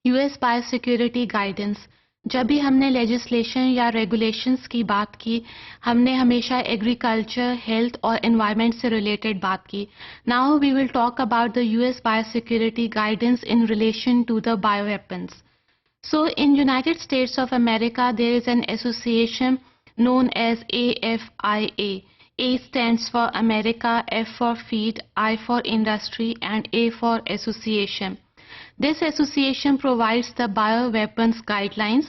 US biosecurity guidance. जब भी हमने लेजिस्लेशन या रेगुलेशंस की बात की, हमने हमेशा एग्रीकल्चर, हेल्थ और एनवायरनमेंट से रिलेटेड बात की। Now we will talk about the US biosecurity guidance in relation to the bioweapons. So in United States of America, there is an association known as AFIA. A stands for America, F for Feed, I for Industry, and A for Association. This association provides the bioweapons guidelines,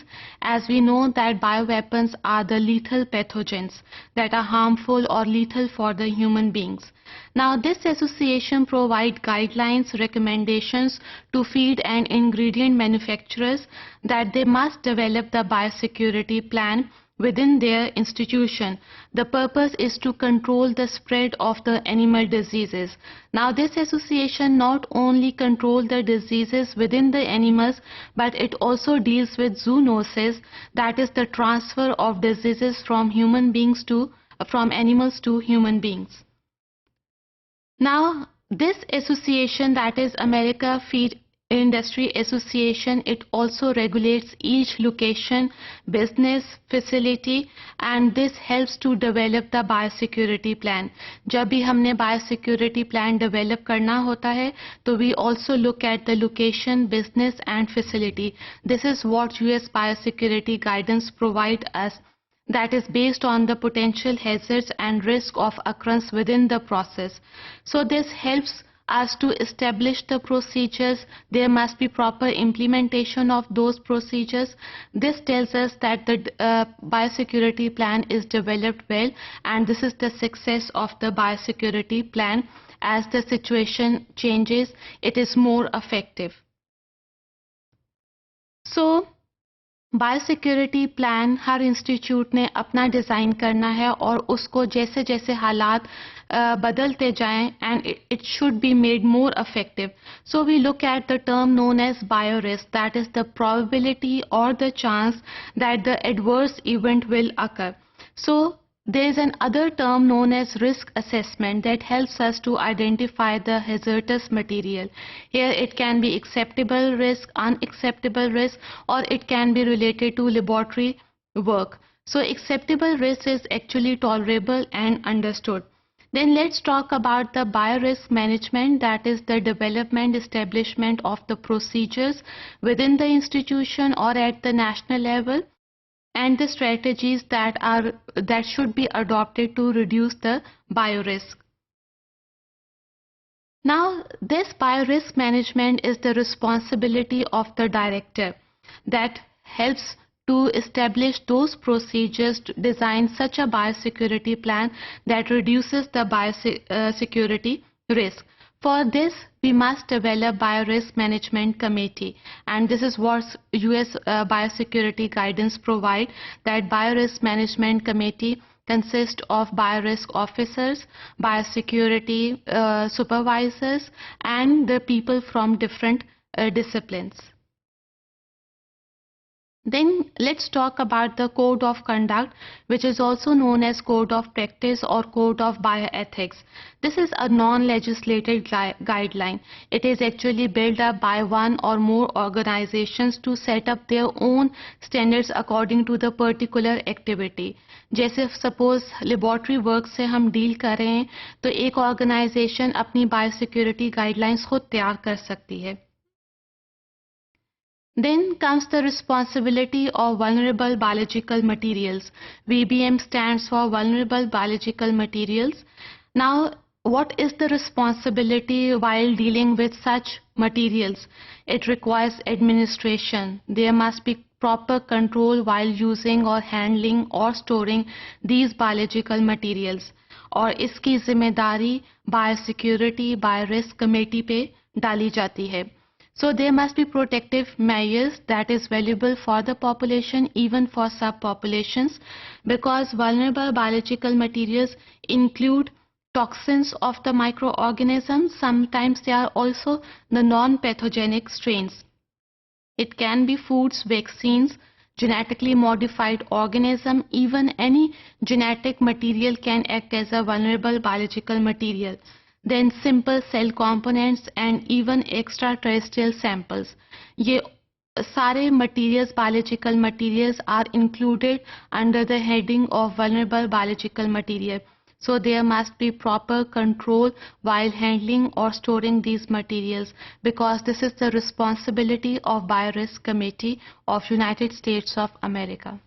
as we know that bioweapons are the lethal pathogens that are harmful or lethal for the human beings. Now, this association provides guidelines, recommendations to feed and ingredient manufacturers that they must develop the biosecurity plan within their institution. The purpose is to control the spread of the animal diseases. Now, this association not only controls the diseases within the animals, but it also deals with zoonosis, that is the transfer of diseases from animals to human beings. Now, this association, that is America Feed Industry Association, it also regulates each location, business, facility, and this helps to develop the biosecurity plan. जब भी हमने biosecurity plan develop करना होता है, तो we also look at the location, business, and facility. This is what US biosecurity guidance provide us. That is based on the potential hazards and risk of occurrence within the process. So this helps us to establish the procedures. There must be proper implementation of those procedures. This tells us that the biosecurity plan is developed well, and this is the success of the biosecurity plan. As the situation changes, it is more effective. So, biosecurity plan her institute ने अपना design करना है और उसको जैसे जैसे हालात बदलते जाएं, and it should be made more effective. So we look at the term known as bio risk, that is the probability और the chance that the adverse event will occur. So there is another term known as risk assessment that helps us to identify the hazardous material. Here it can be acceptable risk, unacceptable risk, or it can be related to laboratory work. So acceptable risk is actually tolerable and understood. Then let's talk about the biorisk management, that is the development, establishment of the procedures within the institution or at the national level, and the strategies that should be adopted to reduce the biorisk. Now, this biorisk management is the responsibility of the director that helps to establish those procedures to design such a biosecurity plan that reduces the biosecurity risk. For this, we must develop biorisk management committee, and this is what US biosecurity guidance provide, that biorisk management committee consists of biorisk officers, biosecurity supervisors, and the people from different disciplines. Then let's talk about the code of conduct, which is also known as code of practice or code of bioethics. This is a non-legislated guideline. It is actually built up by one or more organizations to set up their own standards according to the particular activity. जैसे suppose laboratory work से हम deal कर रहे हैं, तो एक organization अपनी biosecurity guidelines खुद तैयार कर सकती है. Then comes the responsibility of vulnerable biological materials. VBM stands for vulnerable biological materials. Now, what is the responsibility while dealing with such materials? It requires administration. There must be proper control while using or handling or storing these biological materials. और इसकी जिम्मेदारी biosecurity बायोरिस्क committee पे डाली जाती है. So there must be protective measures that is valuable for the population, even for subpopulations, because vulnerable biological materials include toxins of the microorganisms. Sometimes they are also the non-pathogenic strains. It can be foods, vaccines, genetically modified organism, even any genetic material can act as a vulnerable biological material. Then simple cell components and even extraterrestrial samples. ये सारे materials, biological materials are included under the heading of vulnerable biological material. So there must be proper control while handling or storing these materials, because this is the responsibility of Biorisk Committee of United States of America.